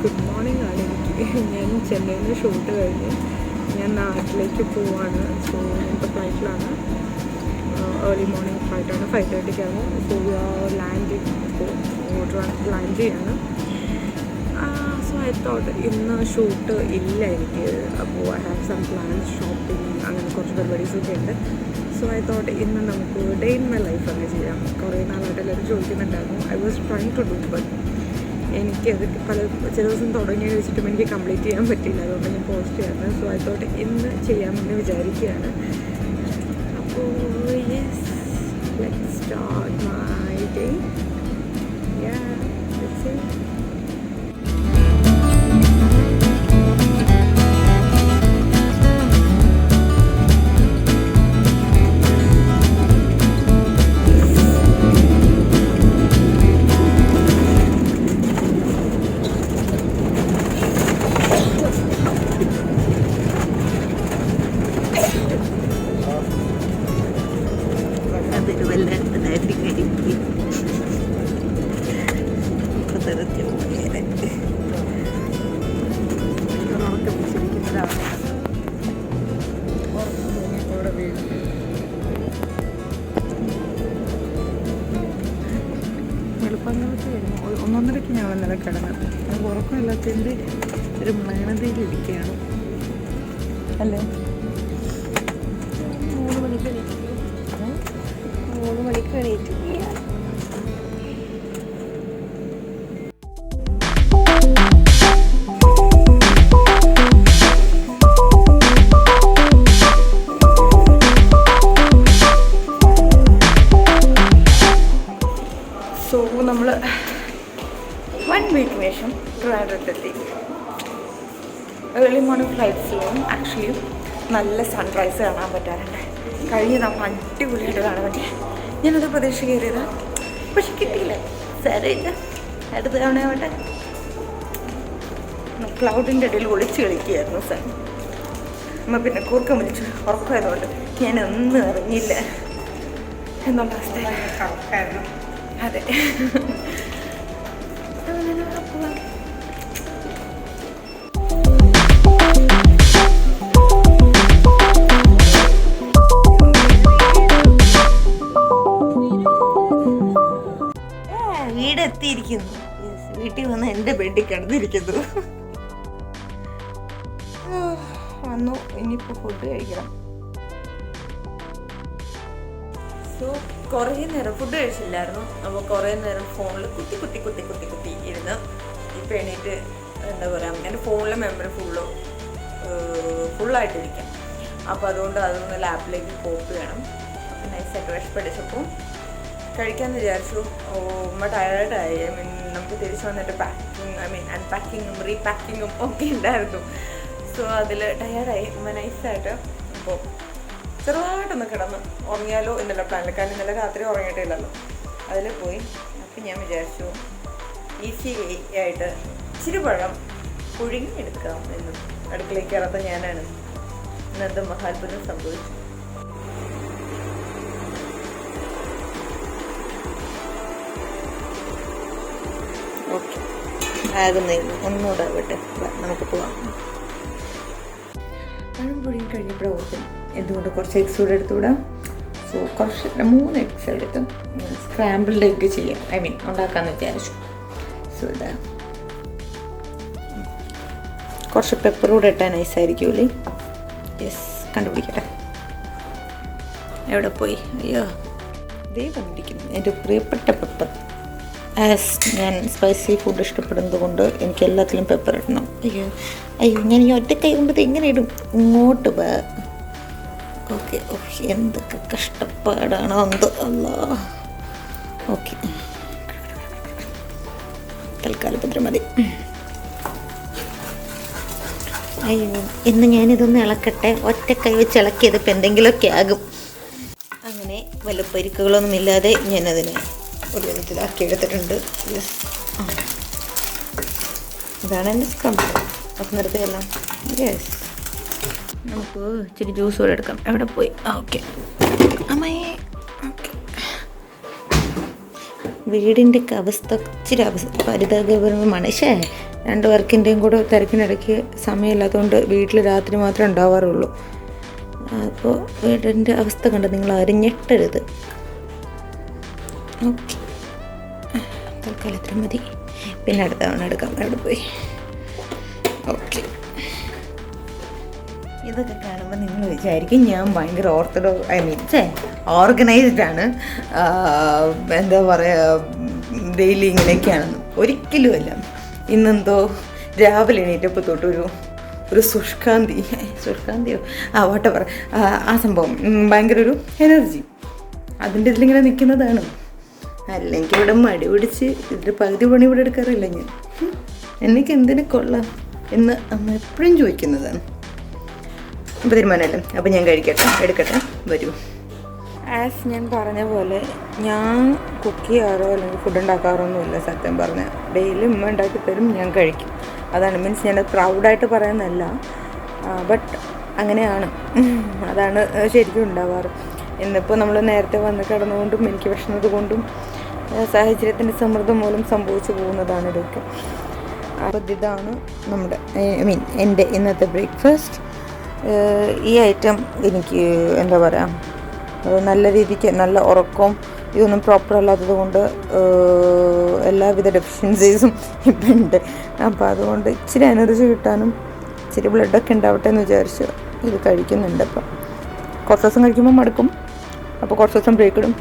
Good morning ആണ് എനിക്ക്. ഞാൻ ചെന്നൈയിൽ നിന്ന് ഷൂട്ട് കഴിഞ്ഞ് ഞാൻ നാട്ടിലേക്ക് പോവാണ്. സോ ഇന്നത്തെ ഫ്ലൈറ്റിലാണ്, ഏർലി മോർണിംഗ് ഫ്ലൈറ്റാണ്, 5:30ക്കാണ്. സോ ലാൻഡ് ലാൻഡ് ചെയ്യാണ്. സോ ഐ തോട്ട് ഇന്ന് ഷൂട്ട് ഇല്ല എനിക്ക്. അപ്പോൾ I have some plans, shopping, അങ്ങനെ കുറച്ച് പരിപാടീസൊക്കെ ഉണ്ട്. സോ ഐ തോട്ട് ഇന്ന് നമുക്ക് ഡേ ഇൻ മൈ ലൈഫ് അങ്ങ് ചെയ്യാം. കുറേ നാളായിട്ട് എല്ലാവരും ചോദിക്കുന്നുണ്ടായിരുന്നു. I was trying to do, but എനിക്കത് ചില ദിവസം തുടങ്ങി വെച്ചിട്ടും എനിക്ക് കംപ്ലീറ്റ് ചെയ്യാൻ പറ്റില്ല. അതുകൊണ്ട് ഞാൻ പോസ്റ്റ് ചെയ്യാറുണ്ട്. സോ ഐ തോട്ട് ഇന്ന് ചെയ്യാമെന്ന് വിചാരിക്കുകയാണ്. അപ്പോൾ yes, let's start my day. Yeah, let's see. വെളുപ്പങ്കാലത്ത് വരുന്നു. 1:30 ഞാൻ ഇന്നലെ കിടന്നത്. അത് ഉറക്കമില്ലാത്തതിൻ്റെ ഒരു മ്ലാനതയിലിരിക്കുകയാണ് അല്ലേ. 3 മണിക്ക് എണീറ്റ് സോ നമ്മൾ 1 വീക്കിന് ശേഷം ട്രിവാൻഡ്രത്തെത്തി. ഏർലി മോർണിംഗ് ഫ്ലൈറ്റ്സിലും ആക്ച്വലി നല്ല സൺറൈസ് കാണാൻ പറ്റാറുണ്ട്. കഴിഞ്ഞ തവണ അടിപൊളിയായിട്ട് കാണാൻ പറ്റി. ഞാനത് പ്രതീക്ഷ കയറിയതാണ്, പക്ഷെ കിട്ടിയില്ല. സാരമില്ല, അടുത്ത തവണയാവട്ടെ. ക്ലൗഡിൻ്റെ ഇടയിൽ ഒളിച്ച് കളിക്കുകയായിരുന്നു സൺ. അമ്മ പിന്നെ കൂർക്കം വിളിച്ചു. ഉറക്കമായതുകൊണ്ട് ഞാനൊന്നും അറിഞ്ഞില്ല എന്നുള്ള അവസ്ഥ. അതെ, വീടെത്തിയിരിക്കുന്നു. വീട്ടിൽ വന്ന് എൻ്റെ ബെഡിൽ കിടന്നിരിക്കുന്നു. വന്നു, ഇനിയിപ്പോൾ ഫുഡ് കഴിക്കണം. സോ കുറേ നേരം ഫുഡ് കഴിച്ചില്ലായിരുന്നു. അപ്പോൾ കുറേ നേരം ഫോണിൽ കുത്തി ഇരുന്ന് ഇപ്പം എണീറ്റ് എന്താ പറയുക, എൻ്റെ ഫോണിലെ മെമ്മറി ഫുള്ളായിട്ടിരിക്കും. അപ്പോൾ അതുകൊണ്ട് അതൊന്ന് ലാപ്പിലേക്ക് കോപ്പി ചെയ്യണം. അപ്പം നൈസായിട്ട് വിഷപ്പടിച്ചപ്പോൾ കഴിക്കാമെന്ന് വിചാരിച്ചു. ഉമ്മ ടയർഡായി. നമുക്ക് തിരിച്ചു വന്നിട്ട് അൺപാക്കിങ്ങും റീപാക്കിങ്ങും ഒക്കെ ഉണ്ടായിരുന്നു. സോ അതിൽ ടയർഡായി ഉമ്മ നൈസായിട്ട്. അപ്പോൾ ചെറുതായിട്ടൊന്ന് കിടന്ന് ഉറങ്ങിയാലോ എന്നുള്ള പ്ലാനിൽ, കാരണം ഇന്നലെ രാത്രി ഉറങ്ങിയിട്ടില്ലല്ലോ. അതിൽ പോയി. അപ്പം ഞാൻ വിചാരിച്ചു ഈസി ആയിട്ട് ഇച്ചിരി പഴം പുഴുങ്ങിയെടുക്കാം എന്ന്. അടുക്കളയ്ക്ക് കയറാത്ത ഞാനാണ്. ഇന്നത്തെ മഹാത്ഭുതം സംഭവിച്ചു. ഓക്കെ, ആകുന്നില്ല, ഒന്നുകൂടെ ആവട്ടെ, നമുക്ക് പോവാം. പഴം പുഴുങ്ങി കഴിഞ്ഞപ്പോൾ ഓർക്കും എന്തുകൊണ്ട് കുറച്ച് എഗ്സ് കൂടെ എടുത്തുകൂടാ. സോ 3 എഗ്സ് എടുത്ത് സ്ക്രാമ്പിൾഡ് എഗ്ഗ് ചെയ്യാം, ഉണ്ടാക്കാമെന്ന് വിചാരിച്ചു. സോ ഇതാ കുറച്ച് പെപ്പർ കൂടെ ഇട്ടാൽ നൈസായിരിക്കുമല്ലേ. യെസ്, കണ്ടുപിടിക്കട്ടെ. എവിടെ പോയി? അയ്യോ, ഇതേ കണ്ടിരിക്കുന്നു എൻ്റെ പ്രിയപ്പെട്ട പെപ്പർ. ഞാൻ സ്പൈസി ഫുഡ് ഇഷ്ടപ്പെടുന്നത് കൊണ്ട് എനിക്ക് എല്ലാത്തിലും പെപ്പർ ഇടണം. അയ്യോ ഞാൻ ഈ ഒറ്റ കൈ കൊണ്ട് എങ്ങനെ ഇടും? ഇങ്ങോട്ട് വാ. ഓക്കെ, എന്തൊക്കെ കഷ്ടപ്പാടാണോ എന്തോ. അല്ലാ, ഓക്കെ, തൽക്കാലം പത്രം മതി. അയ്യോ, ഇന്ന് ഞാനിതൊന്ന് ഇളക്കട്ടെ. ഒറ്റ കൈ വെച്ച് ഇളക്കിയതിപ്പോൾ എന്തെങ്കിലുമൊക്കെ ആകും. അങ്ങനെ വല്ല പരിക്കുകളൊന്നുമില്ലാതെ ഞാനതിനെ ഒരു വിധത്തിലാക്കി എടുത്തിട്ടുണ്ട്. യെസ്, ഇതാണ് എൻ്റെ സ്ക്രംബ്. അപ്പം നിർത്തിയെല്ലാം. യെസ്, നമുക്ക് ഇച്ചിരി ജ്യൂസ് കൂടെ എടുക്കാം. എവിടെ പോയി? ഓക്കെ അമ്മയെ. ഓക്കെ, വീടിൻ്റെ ഒക്കെ അവസ്ഥ ഇച്ചിരി പരിതാപകരമാണ്. 2 വർക്കിൻ്റെയും കൂടെ തിരക്കിനിടയ്ക്ക് സമയമില്ലാത്തതുകൊണ്ട് വീട്ടിൽ രാത്രി മാത്രമേ ഉണ്ടാവാറുള്ളൂ. അപ്പോൾ വീടിൻ്റെ അവസ്ഥ കണ്ട് നിങ്ങൾ ആരും ഞെട്ടരുത്. ഓക്കെ, തൽക്കാലത്തിന് മതി, പിന്നെ അടുത്ത തവണ എടുക്കാം. അവിടെ പോയി. ഓക്കെ, ഇതൊക്കെ കാണുമ്പോൾ നിങ്ങൾ വിചാരിക്കും ഞാൻ ഭയങ്കര ഓർഗനൈസ്ഡ് ആണ്, എന്താ പറയുക, ഡെയിലി ഇങ്ങനെയൊക്കെയാണെന്ന്. ഒരിക്കലുമല്ല. ഇന്നെന്തോ രാവിലെ എണീറ്റപ്പോൾ തൊട്ടൊരു ശുഷ്കാന്തിയോ വാട്ടെ പറ, ആ സംഭവം ഭയങ്കര ഒരു എനർജി അതിൻ്റെ ഇതിലിങ്ങനെ നിൽക്കുന്നതാണ്. അല്ലെങ്കിൽ ഇവിടെ മടി പിടിച്ച് ഇതിൻ്റെ പകുതി പണി ഇവിടെ എടുക്കാറില്ല ഞാൻ. എനിക്ക് എന്തിനു കൊള്ളാം എന്ന് അമ്മ എപ്പോഴും ചോദിക്കുന്നതാണ്. അപ്പോൾ തീരുമാനമല്ലേ? അപ്പോൾ ഞാൻ എടുക്കട്ടെ, വരൂ. ആസ് ഞാൻ പറഞ്ഞ പോലെ ഞാൻ കുക്ക് ചെയ്യാറോ അല്ലെങ്കിൽ ഫുഡ് ഉണ്ടാക്കാറൊന്നുമില്ല. സത്യം പറഞ്ഞാൽ ഡെയിലി ഉമ്മ ഉണ്ടാക്കി തരും, ഞാൻ കഴിക്കും. അതാണ്, മീൻസ് ഞാനത് പ്രൗഡായിട്ട് പറയുന്നതല്ല, ബട്ട് അങ്ങനെയാണ്, അതാണ് ശരിക്കും ഉണ്ടാവാറ്. ഇന്നിപ്പോൾ നമ്മൾ നേരത്തെ വന്ന് കിടന്നുകൊണ്ടും എനിക്ക് വിഷമത് കൊണ്ടും സാഹചര്യത്തിൻ്റെ സമ്മർദ്ദം മൂലം സംഭവിച്ചു പോകുന്നതാണ് ഇതൊക്കെ. അപ്പോൾ ഇതാണ് നമ്മുടെ എൻ്റെ ഇന്നത്തെ ബ്രേക്ക്ഫാസ്റ്റ്. ഈ ഐറ്റം എനിക്ക് എന്താ പറയുക, നല്ല രീതിക്ക് നല്ല ഉറക്കവും ഇതൊന്നും പ്രോപ്പർ അല്ലാത്തത് കൊണ്ട് എല്ലാവിധ ഡെഫിഷ്യൻസീസും ഇപ്പം ഉണ്ട്. അപ്പോൾ അതുകൊണ്ട് ഇച്ചിരി എനർജി കിട്ടാനും ഇച്ചിരി ബ്ലഡൊക്കെ ഉണ്ടാവട്ടെ എന്ന് വിചാരിച്ച് ഇത് കഴിക്കുന്നുണ്ട്. അപ്പം കുറച്ച് ദിവസം കഴിക്കുമ്പോൾ മടുക്കും, അപ്പോൾ കുറച്ച് ദിവസം ബ്രേക്ക് ഇടും,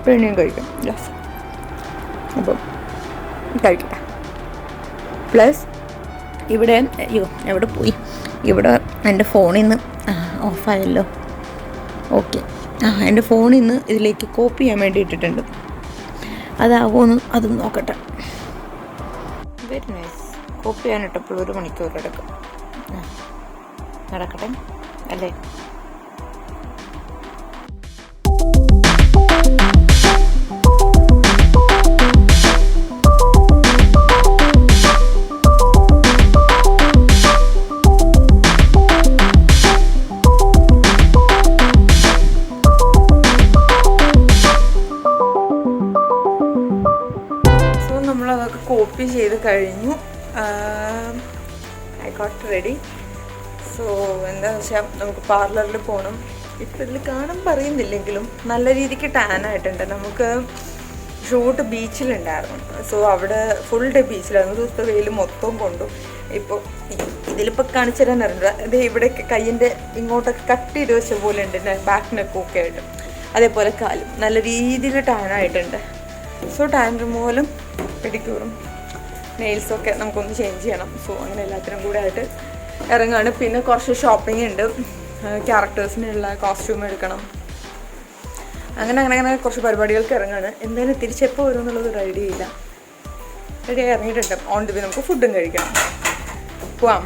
പിന്നെയും കഴിക്കും. യെസ്, അപ്പം കഴിക്കട്ടെ. പ്ലസ് ഇവിടെ എവിടെ പോയി, ഇവിടെ എൻ്റെ ഫോണിൽ നിന്ന് ഓഫായല്ലോ. ഓക്കെ, എൻ്റെ ഫോണിൽ നിന്ന് ഇതിലേക്ക് കോപ്പി ചെയ്യാൻ വേണ്ടി ഇട്ടിട്ടുണ്ട്. അതാകുമെന്ന് അതും നോക്കട്ടെ. Very nice. കോപ്പി ചെയ്യാനിട്ടപ്പോൾ 1 മണിക്കൂർ എടുക്കും. നടക്കട്ടെ അല്ലേ? നമ്മളതൊക്കെ കോപ്പി ചെയ്ത് കഴിഞ്ഞു. I got ready. സോ എന്താണെന്ന് വെച്ചാൽ നമുക്ക് പാർലറിൽ പോകണം. ഇപ്പം ഇതിൽ കാണാൻ പറയുന്നില്ലെങ്കിലും നല്ല രീതിക്ക് ടാൻ ആയിട്ടുണ്ട്. നമുക്ക് ഷൂട്ട് ബീച്ചിലുണ്ടായിരുന്നു. സോ അവിടെ ഫുൾ ഡേ ബീച്ചിലായിരുന്നു. ദിവസത്തെ വെയിൽ മൊത്തം കൊണ്ടു. ഇപ്പോൾ ഇതിലിപ്പോൾ കാണിച്ചു തരാൻ അറിയില്ല. അത് ഇവിടെ കയ്യിൻ്റെ ഇങ്ങോട്ടൊക്കെ കട്ട് ചെയ്ത് വെച്ച പോലെ ഉണ്ട്, ബാക്ക് നെക്കൊക്കെ ആയിട്ട്. അതേപോലെ കാലും നല്ല രീതിയിൽ ടാനായിട്ടുണ്ട്. സോ ടാൻ റിമൂവലും പെഡിക്യൂറും നെയിൽസൊക്കെ നമുക്കൊന്ന് ചേഞ്ച് ചെയ്യണം. സോ അങ്ങനെ എല്ലാത്തിനും കൂടെ ആയിട്ട് ഇറങ്ങാണ്. പിന്നെ കുറച്ച് ഷോപ്പിംഗ് ഉണ്ട്, ക്യാരക്ടേഴ്സിനുള്ള കോസ്റ്റ്യൂം എടുക്കണം. അങ്ങനെ കുറച്ച് പരിപാടികൾക്ക് ഇറങ്ങാണ്. എന്തായാലും തിരിച്ചെപ്പോൾ വരും എന്നുള്ളതൊരു ഐഡിയ ഇല്ല. റെഡി ഇറങ്ങിയിട്ടുണ്ട്. ഓൺ ദി വേ നമുക്ക് ഫുഡും കഴിക്കണം. പോവാം.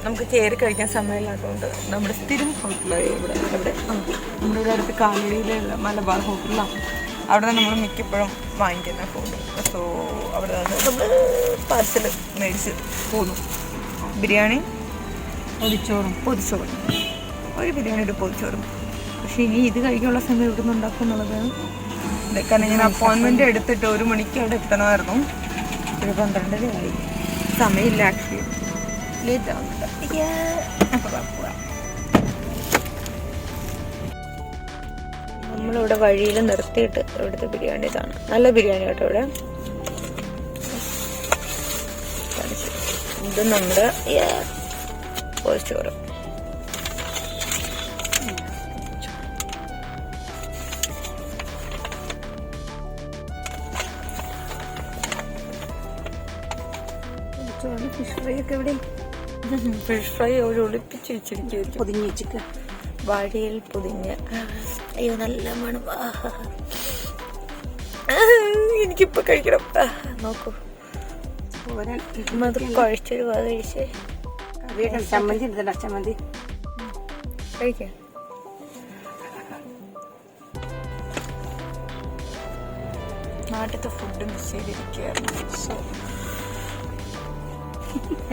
നമുക്ക് കയറി കഴിക്കാൻ സമയമില്ലാത്തതുകൊണ്ട് നമ്മുടെ സ്ഥിരം ഹോട്ടലായി ഇവിടെ നമ്മുടെ ഇവിടെ അടുത്ത് കാലടിയിലുള്ള മലബാർ ഹോട്ടലിലാണ്. അവിടെ നിന്ന് നമ്മൾ മിക്കപ്പോഴും വാങ്ങിക്കുന്ന ഫുഡ്. സോ അവിടെ നിന്ന് നമ്മൾ പാർസൽ മേടിച്ച് പോന്നു. ബിരിയാണി, പൊതിച്ചോറും ഒരു ബിരിയാണി, ഒരു പൊതിച്ചോറും. പക്ഷേ ഇനി ഇത് കഴിക്കാനുള്ള സമയം ഇവിടെ നിന്ന് ഉണ്ടാക്കും എന്നുള്ളതാണ്. കാരണം ഞാൻ അപ്പോയിൻമെൻറ്റ് എടുത്തിട്ട് 1 മണിക്ക് അവിടെ എത്തണമായിരുന്നു. ഒരു 12:30 ആയി. സമയമില്ല, ആക്ച്വലി ലേറ്റ് ആവുന്നുണ്ട്. നമ്മളിവിടെ വഴിയിൽ നിർത്തിയിട്ട് ഇവിടുത്തെ ബിരിയാണി ഇതാണ്. നല്ല ബിരിയാണി കേട്ടോ ഇവിടെ. ഇത് നമ്മുടെ പൊതിച്ചോറ്. ഫിഷ് ഫ്രൈ ഒക്കെ എവിടെ? ഫിഷ് ഫ്രൈ അവർ ഒളിപ്പിച്ച് വെച്ചിരിക്കും, പൊതിഞ്ഞ് വെച്ചിട്ട് വഴിയിൽ പൊതിഞ്ഞ്. അയ്യോ നല്ല മണം. എനിക്കിപ്പോൾ കഴിക്കണം. നോക്കൂ, അത് കഴിച്ചൊരു കഴിച്ചേ. ചമ്മന്തി എടുത്തണ്ട, ചമ്മന്തി കഴിക്കാം. നാട്ടിലത്തെ ഫുഡ് മിസ് ചെയ്തിരിക്കുകയായിരുന്നു. സോ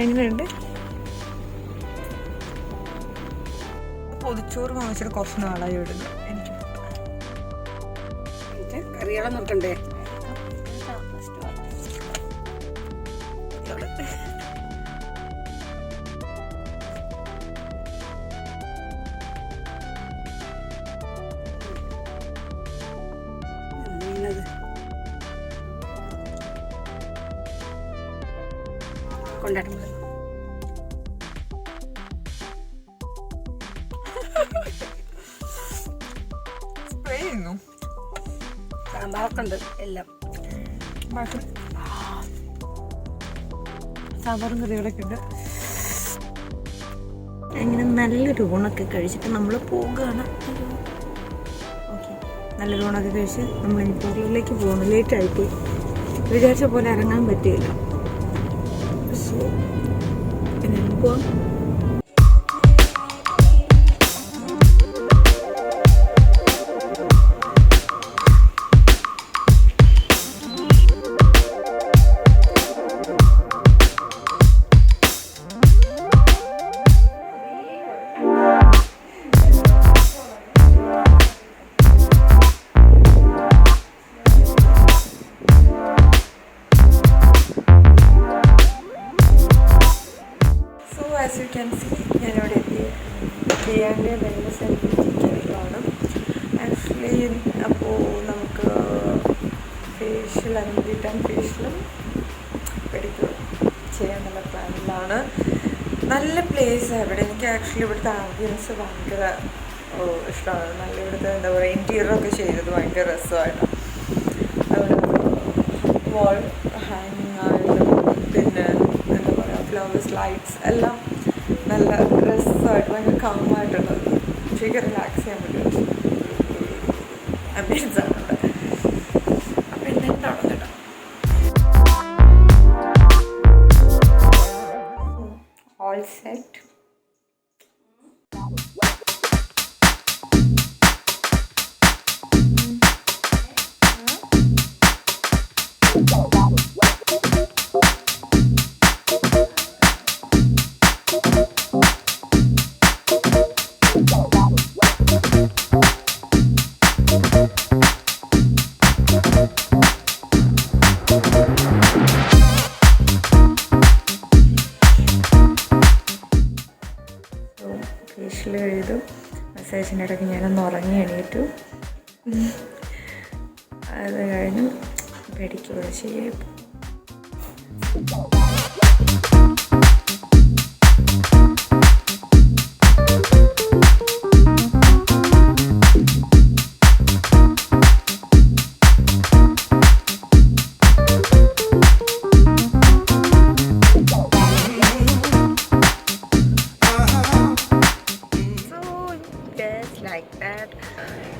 എങ്ങനെയുണ്ട്? പൊതിച്ചോറ് വാങ്ങിച്ചിട്ട് കുറച്ച് നാളായി ഇടുന്നു. എനിക്ക് കറികളെ നോക്കണ്ടേ? അവിടെ. കൊണ്ടാട്ടം സാമ്പാറൊക്കെ ഉണ്ട് എല്ലാം. സാമ്പാറും കറികളൊക്കെ ഉണ്ട്. ഇങ്ങനെ നല്ലൊരു ഊണൊക്കെ കഴിച്ചിട്ട് നമ്മൾ പോകുകയാണ്. ഓക്കെ, നല്ലൊരു ഊണൊക്കെ കഴിച്ച് നമ്മൾ ഇനി പാർലറിലേക്ക് പോകണം. ലേറ്റായിപ്പോയി, വിചാരിച്ച പോലെ ഇറങ്ങാൻ പറ്റിയില്ല. സോ പിന്നെ പോവാം. As you can see, ഞാനിവിടെ എത്തി. ഡിയാൻ്റെ വെൽനസ് ആൻഡ് ബ്യൂട്ടി കെയറിലാണ്. ആക്ച്വലി അപ്പോൾ നമുക്ക് ഫേഷ്യൽ അനന്തീട്ടാൻ ഫേഷ്യലും പെഡിക്യൂർ ചെയ്യാനുള്ള പ്ലാനിലാണ്. നല്ല പ്ലേസാണ് ഇവിടെ. എനിക്ക് ആക്ച്വലി ഇവിടുത്തെ ആംബിയൻസ് ഭയങ്കര ഇഷ്ടമാണ്. നല്ല ഇവിടുത്തെ എന്താ പറയുക, ഇൻറ്റീരിയറൊക്കെ ചെയ്തത് ഭയങ്കര രസമായിട്ടാണ്. അവിടെ വാൾ ഹാങ്ങിങ് ആയിട്ടും പിന്നെ എന്താ പറയുക ഫ്ലവേഴ്സ് ലൈറ്റ്സ് എല്ലാം നല്ല രസമായിട്ട് ഭയങ്കര കാമായിട്ടുള്ളത്. ശരിക്കും റിലാക്സ് ചെയ്യാൻ പറ്റും അംബിയൻസാണ് ഇവിടെ. അപ്പം എന്താണ് കേട്ടോ. All set. ഫേഷ്യൽ ചെയ്തു. മസാജിൻ്റെ ഇടയ്ക്ക് ഞാനൊന്ന് ഉറങ്ങി എണീറ്റു. അത് കഴിഞ്ഞ് പെഡിക്യൂർ ചെയ്യാം.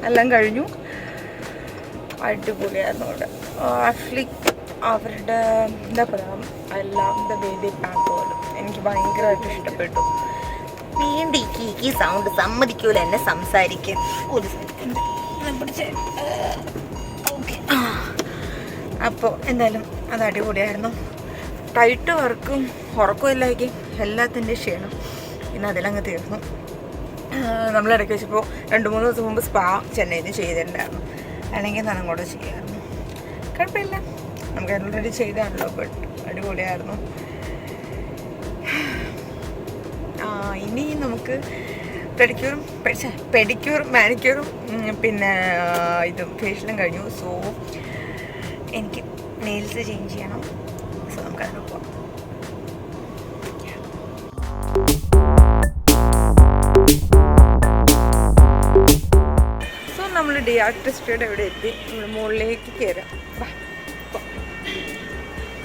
എല്ലാം കഴിഞ്ഞു. അടിപൊളിയായിരുന്നു അവിടെ. ആക്ച്വലി അവരുടെ എന്താ പറയുക, എല്ലാം ദ ബേബി പാക്ക് പോലും എനിക്ക് ഭയങ്കരമായിട്ട് ഇഷ്ടപ്പെട്ടു. വീണ്ടും ഈ സൗണ്ട് സമ്മതിക്കൂല എന്നെ സംസാരിക്കാൻ. ഒരു സെക്കൻഡ് പിടിച്ച്. ഓക്കെ, അപ്പോൾ എന്തായാലും അത് അടിപൊളിയായിരുന്നു. ടൈറ്റ് വർക്കും ഉറക്കമില്ലായിരിക്കും എല്ലാത്തിൻ്റെ ക്ഷീണം പിന്നെ അതിലങ്ങ് തീർന്നു. നമ്മളിടയ്ക്ക് വെച്ചപ്പോൾ 2-3 ദിവസം മുമ്പ് സ്പാ ചെന്നൈയിൽ ചെയ്തിട്ടുണ്ടായിരുന്നു. അല്ലെങ്കിൽ ഞാൻ അങ്ങോട്ട് ചെയ്യാമായിരുന്നു. കുഴപ്പമില്ല, നമുക്ക് ഓൾറെഡി ചെയ്താണല്ലോ. ബട്ട് അടിപൊളിയായിരുന്നു. ഇനി നമുക്ക് പെഡിക്യൂറും മാനിക്യൂറും പിന്നെ ഇതും ഫേഷ്യലും കഴിഞ്ഞു. സോ എനിക്ക് നെയിൽസ് ചേഞ്ച് ചെയ്യണം. സോ നമുക്കതിന് പോവാം. നമ്മൾ ഡി ആർട്ടിസ്റ്റുടെ ഇവിടെ എത്തി. നമ്മൾ മുകളിലേക്ക് കയറാം.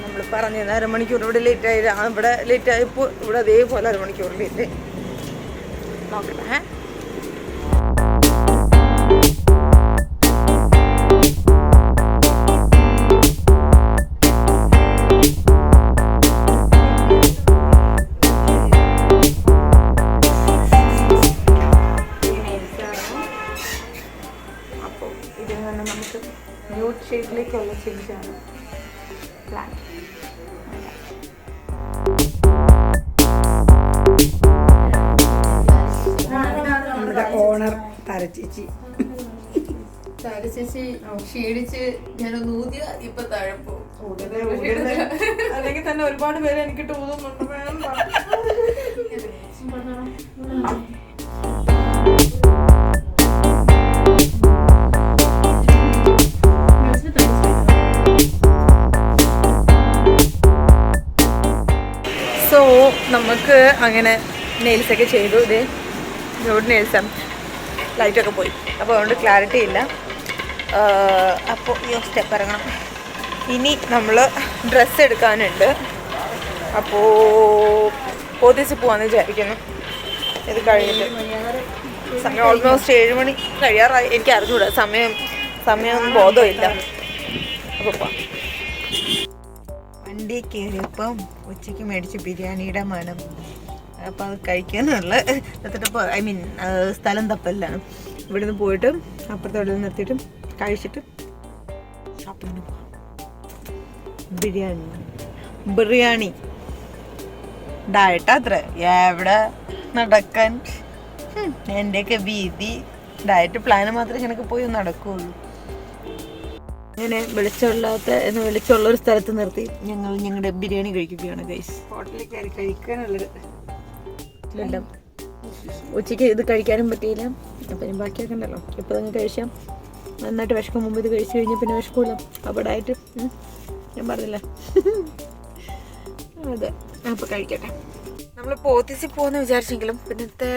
നമ്മൾ പറഞ്ഞു 1/2 മണിക്കൂർ ഇവിടെ ലേറ്റായി. ഇവിടെ ലേറ്റായപ്പോൾ ഇവിടെ അതേപോലെ 1/2 മണിക്കൂർ ലേറ്റ്. നോക്കട്ടെ. നമുക്ക് ന്യൂഡ് ഷെയ്ഡിലേക്കുള്ള ചേഞ്ചാണ് പ്ലാൻ. നമ്മുടെ ഓണർ താരച്ചേച്ചി ചേച്ചി ക്ഷീണിച്ച് ഞാനൊന്ന് ഊതിയ ഇപ്പൊ താഴെ പോകും. അല്ലെങ്കിൽ തന്നെ ഒരുപാട് പേര് എനിക്ക് ഊതുന്നുണ്ട്. വേണം സോ നമുക്ക് അങ്ങനെ നെയിൽസൊക്കെ ചെയ്തു. ഇത് റോഡ് നെയിൽസാണ്. ലൈറ്റൊക്കെ പോയി, അപ്പോൾ അതുകൊണ്ട് ക്ലാരിറ്റി ഇല്ല. അപ്പോൾ ഈ സ്റ്റെപ്പ് ഇറങ്ങണം. ഇനി നമ്മൾ ഡ്രസ്സ് എടുക്കാനുണ്ട്. അപ്പോൾ പോത്തീസ് പോകാമെന്ന് വിചാരിക്കുന്നു. ഇത് കഴിഞ്ഞിട്ട് സമയം ഓൾമോസ്റ്റ് 7 മണി കഴിയാറായി. എനിക്ക് അറിഞ്ഞൂടാ, സമയമൊന്നും ബോധമില്ല. അപ്പോൾ വണ്ടി കയറിയപ്പം ഉച്ചയ്ക്ക് മേടിച്ച ബിരിയാണിയുടെ മണം. അപ്പോൾ അത് കഴിക്കാനുള്ള ഐ മീൻ സ്ഥലം തപ്പലാണ്. ഇവിടുന്ന് പോയിട്ട് അപ്പുറത്തോടെ നിർത്തിയിട്ട് കഴിച്ചിട്ട് ഷോപ്പിങ്ങിന് പോവാം. ബിരിയാണി ഡയറ്റ് അത്ര എവിടെ നടക്കാൻ. എൻ്റെയൊക്കെ ഭീതി ഡയറ്റ് പ്ലാന് മാത്രമേ ഇങ്ങനെയൊക്കെ പോയി നടക്കുകയുള്ളൂ. ഇങ്ങനെ വെളിച്ചമുള്ളൊരു സ്ഥലത്ത് നിർത്തി ഞങ്ങളുടെ ബിരിയാണി കഴിക്കുകയാണ് ഗൈസ്. ഹോട്ടലിൽ കയറി കഴിക്കാനുള്ളത് എല്ലാം. ഉച്ചയ്ക്ക് ഇത് കഴിക്കാനും പറ്റിയില്ല. അപ്പം ഞാൻ ബാക്കിയൊക്കെ ഉണ്ടല്ലോ, ഇപ്പോൾ തന്നെ കഴിച്ചാൽ നന്നായിട്ട് വിശക്കും. മുമ്പ് ഇത് കഴിച്ചു കഴിഞ്ഞാൽ പിന്നെ വിശക്കൂല. അപ്പോൾ ഡയറ്റ് ഞാൻ പറഞ്ഞില്ല. അതെ, അപ്പോൾ കഴിക്കട്ടെ. നമ്മൾ പോത്തീസിൽ പോകുമെന്ന് വിചാരിച്ചെങ്കിലും പിന്നത്തെ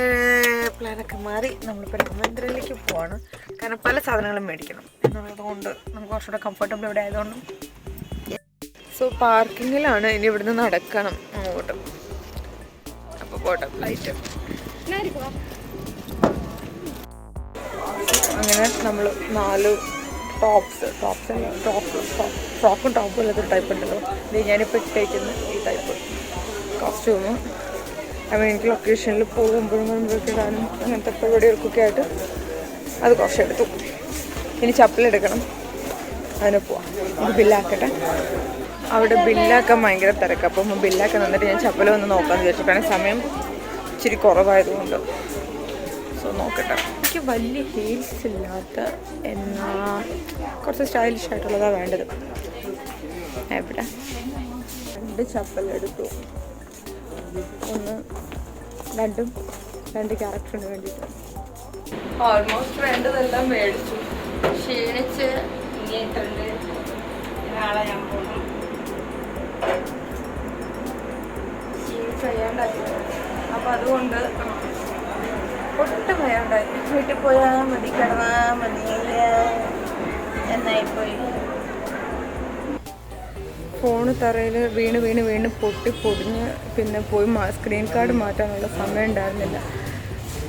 പ്ലാനൊക്കെ മാറി നമ്മളിപ്പോൾ രാമേന്ദ്രയിലേക്ക് പോവാണ്. കാരണം പല സാധനങ്ങളും മേടിക്കണം എന്നുള്ളതുകൊണ്ട് നമുക്ക് കുറച്ചുകൂടെ കംഫർട്ടബിൾ ഇവിടെ ആയതുകൊണ്ടും. സോ പാർക്കിങ്ങിലാണ്. ഇനി ഇവിടുന്ന് നടക്കണം അങ്ങോട്ട്. അപ്പോൾ പോട്ടെ, ലൈറ്റ്. അങ്ങനെ നമ്മൾ 4 ഫ്രോക്കും ടോപ്പും ഇല്ലാത്തൊരു ടൈപ്പ് ഉണ്ടല്ലോ. ഇത് ഞാനിപ്പോൾ ഇട്ടേക്കുന്ന ഈ ടൈപ്പ് കോസ്റ്റ്യൂമ്. എനിക്ക് ലൊക്കേഷനിൽ പോകുമ്പോഴും മുമ്പൊക്കെ ഇടാനും അങ്ങനത്തെ പരിപാടികൾക്കൊക്കെ ആയിട്ട് അത് കുറച്ചെടുത്തു. ഇനി ചപ്പലെടുക്കണം, അതിന് പോവാം. ഇത് ബില്ലാക്കട്ടെ. അവിടെ ബില്ലാക്കാൻ ഭയങ്കര തിരക്ക്. അപ്പം ബില്ലാക്കാൻ നിന്നിട്ട് ഞാൻ ചപ്പൽ വന്ന് നോക്കാമെന്ന് വിചാരിച്ചു. കാരണം സമയം ഇച്ചിരി കുറവായതുകൊണ്ട്. സോ നോക്കട്ടെ. എനിക്ക് വലിയ ഹീൽസ് ഇല്ലാത്ത എന്നാൽ കുറച്ച് സ്റ്റൈലിഷ് ആയിട്ടുള്ളതാണ് വേണ്ടത്. എവിടെ 2 ചപ്പലെടുത്തു. രണ്ട് ക്യാരക്ടറിന് വേണ്ടിയിട്ട്. ഓൾമോസ്റ്റ് വേണ്ടതെല്ലാം മേടിച്ചു. ക്ഷീണിച്ച് ഇനിയിട്ടുണ്ട്. നാളെ ഞാൻ പോകും. ക്ഷീണിച്ച് വയ്യാണ്ടാക്കി. അപ്പോൾ അതുകൊണ്ട് ഒട്ടും വയ്യാണ്ടായി. വീട്ടിൽ പോയാൽ മതി, കിടന്നാൽ മതി എന്നായിപ്പോയി. ഫോണ് തറയിൽ വീണ് പൊടിഞ്ഞ് പിന്നെ പോയി സ്ക്രീൻ കാർഡ് മാറ്റാനുള്ള സമയം ഉണ്ടായിരുന്നില്ല.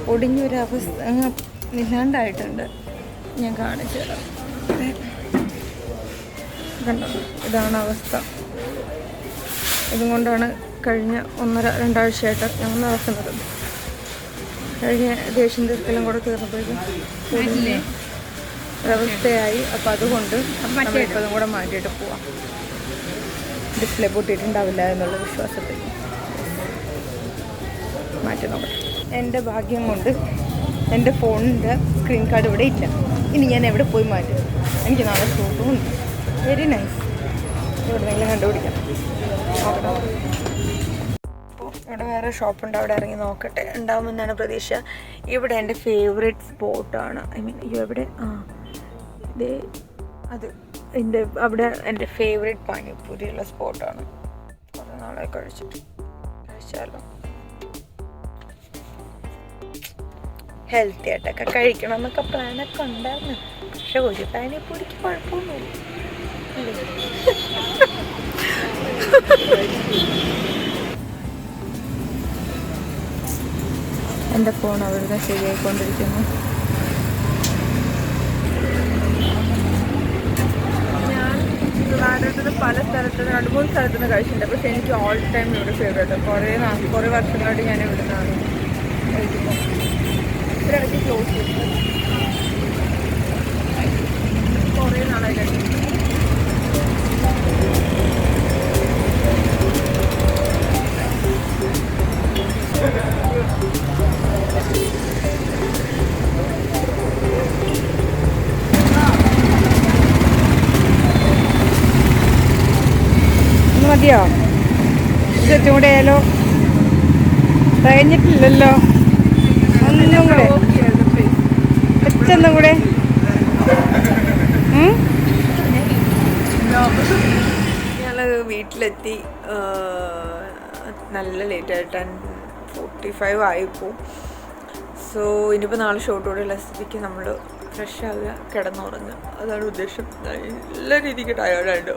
പൊടിഞ്ഞൊരവസ്ഥ ഇല്ലാണ്ടായിട്ടുണ്ട്. ഞാൻ കാണിച്ചു തരാം. കണ്ടോ, ഇതാണ് അവസ്ഥ. ഇതുകൊണ്ടാണ് കഴിഞ്ഞ 1-2 ആഴ്ചയായിട്ട് ഞങ്ങൾ നടക്കുന്നത്. കഴിഞ്ഞ ദേഷ്യം തീർക്കലും കൂടെ തീർന്നപ്പോഴേക്കും ഒരവസ്ഥയായി. അപ്പോൾ അതുകൊണ്ട് നമ്മളിപ്പോൾ അതും കൂടെ മാറ്റിയിട്ട് പോവാം. ഡിസ്പ്ലേ പൊട്ടിയിട്ടുണ്ടാവില്ല എന്നുള്ള വിശ്വാസത്തിൽ മാറ്റി നോക്കട്ടെ. എൻ്റെ ഭാഗ്യം കൊണ്ട് എൻ്റെ ഫോണിൻ്റെ സ്ക്രീൻ കാർഡ് ഇവിടെ ഇല്ല. ഇനി ഞാൻ എവിടെ പോയി മാറ്റും? എനിക്ക് നാളെ ഷൂട്ടും ഉണ്ട്. Very nice. എവിടെയെങ്കിലും കണ്ടുപിടിക്കാം. നോക്കട്ടെ. അപ്പോൾ ഇവിടെ വേറെ ഷോപ്പുണ്ട്, അവിടെ ഇറങ്ങി നോക്കട്ടെ. ഉണ്ടാവുമെന്നാണ് പ്രതീക്ഷ. ഇവിടെ എൻ്റെ ഫേവറേറ്റ് സ്പോട്ടാണ്. ഐ മീൻ എവിടെ ഇതേ അത് അവിടെ എൻ്റെ ഫേവറേറ്റ് പാനിപ്പൂരിയുള്ള സ്പോട്ടാണ്. കുറേ നാളെ കഴിച്ചാലോ. ഹെൽത്തി ആയിട്ടൊക്കെ കഴിക്കണം എന്നൊക്കെ പ്ലാനൊക്കെ ഉണ്ടായിരുന്നു. പക്ഷെ ഒരു പാനിപ്പൂരിക്ക് കുഴപ്പമൊന്നുമില്ല. എൻ്റെ ഫോൺ അവിടുന്ന് ശരിയായിക്കൊണ്ടിരിക്കുന്നു. ട്രിവാൻഡ്രത്ത് പല സ്ഥലത്തുനിന്ന് 2-3 സ്ഥലത്തുനിന്ന് കഴിച്ചിട്ടുണ്ട്. പക്ഷെ എനിക്ക് ഓൾ ടൈം ഇവിടെ ഫേവറേറ്റ്. കുറേ വർഷങ്ങളായിട്ട് ഞാൻ ഇവിടെ നിന്നാണ് കഴിക്കുന്നത്. ഇവരൊക്കെ ക്ലോസ് ചെയ്തു. കുറേ നാളായി കഴിക്കുന്നു. മതിയോ? സെറ്റും കൂടെ ആയാലോ? കഴിഞ്ഞിട്ടില്ലല്ലോ, ഒന്നും കൂടെ ഒറ്റൊന്നും കൂടെ. ഞങ്ങൾ വീട്ടിലെത്തി. നല്ല ലേറ്റായി, 10:45 ആയിപ്പോൾ. സോ ഇനിയിപ്പോൾ നാളെ ഷോട്ടോടെയുള്ള സ്ഥിതിക്ക് നമ്മൾ ഫ്രഷ് ആവുക, കിടന്നുറങ്ങുക, അതാണ് ഉദ്ദേശം. നല്ല രീതിക്ക് ടയേർഡായിട്ട്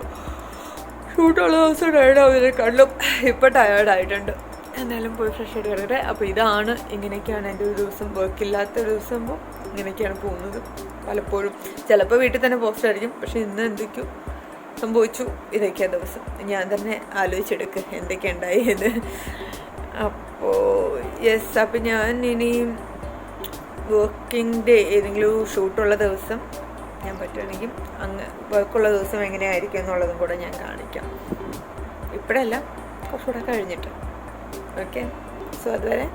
ഷൂട്ടുള്ള ദിവസം ടയേർഡാവുന്നതിനെക്കാളും ഇപ്പോൾ ടയേർഡായിട്ടുണ്ട്. എന്നാലും പോയി ഫ്രഷ് ആയിട്ട് കിടക്കട്ടെ. അപ്പോൾ ഇതാണ്, ഇങ്ങനെയൊക്കെയാണ് എൻ്റെ ഒരു ദിവസം. വർക്കില്ലാത്ത ഒരു ദിവസം ആകുമ്പോൾ ഇങ്ങനെയൊക്കെയാണ് പോകുന്നത്. പലപ്പോഴും ചിലപ്പോൾ വീട്ടിൽ തന്നെ പോസ്റ്റ് ആയിരിക്കും, പക്ഷെ ഇന്ന് എന്തൊക്കെയോ സംഭവിച്ചു. ഇതൊക്കെയാണ് ദിവസം. ഞാൻ തന്നെ ആലോചിച്ചെടുക്കുക എന്തൊക്കെ ഉണ്ടായി എന്ന്. അപ്പോൾ യെസ്, അപ്പം ഞാൻ ഇനിയും വർക്കിംഗ് ഡേ, ഏതെങ്കിലും ഷൂട്ടുള്ള ദിവസം ഞാൻ പറ്റുകയാണെങ്കിൽ അങ്ങ് വർക്കുള്ള ദിവസം എങ്ങനെയായിരിക്കും എന്നുള്ളതും കൂടെ ഞാൻ കാണിക്കാം. ഇപ്പോഴല്ല, കുറച്ചുകൂടെ കഴിഞ്ഞിട്ട്. ഓക്കെ, സോ അതുവരെ